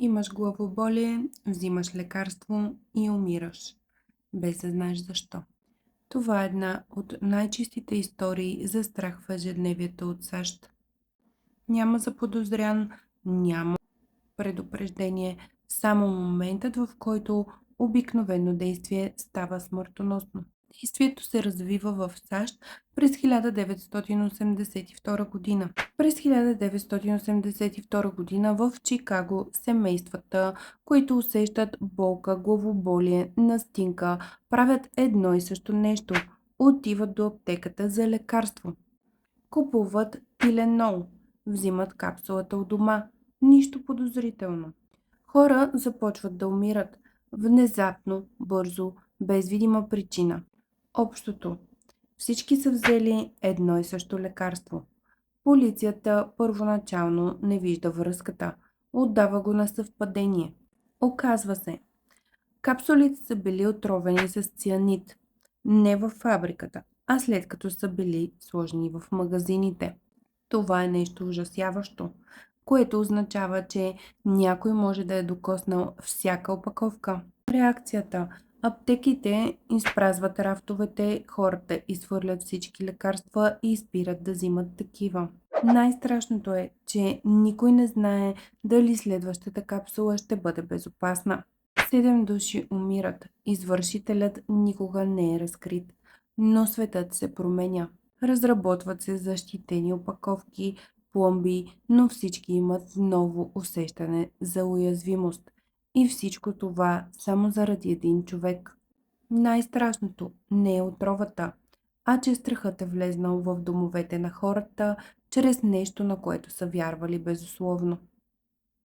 Имаш главоболие, взимаш лекарство и умираш, без да знаеш защо. Това е една от най-честите истории за страх в ежедневието от САЩ. Няма заподозрян, няма предупреждение, само моментът, в който обикновено действие става смъртоносно. Действието се развива в САЩ през 1982 година. През 1982 година в Чикаго семействата, които усещат болка, главоболие, настинка, правят едно и също нещо. Отиват до аптеката за лекарство. Купуват Тиленол. Взимат капсулата у дома. Нищо подозрително. Хора започват да умират. Внезапно, бързо, без видима причина. Общото. Всички са взели едно и също лекарство. Полицията първоначално не вижда връзката. Отдава го на съвпадение. Оказва се, капсулите са били отровени с цианид. Не във фабриката, а след като са били сложени в магазините. Това е нещо ужасяващо, което означава, че някой може да е докоснал всяка опаковка. Реакцията. Аптеките изпразват рафтовете, хората изхвърлят всички лекарства и спират да взимат такива. Най-страшното е, че никой не знае дали следващата капсула ще бъде безопасна. 7 души умират. Извършителят никога не е разкрит. Но светът се променя. Разработват се защитени опаковки, пломби, но всички имат ново усещане за уязвимост. И всичко това само заради един човек. Най-страшното не е отровата, а че страхът е влезнал в домовете на хората чрез нещо, на което са вярвали безусловно.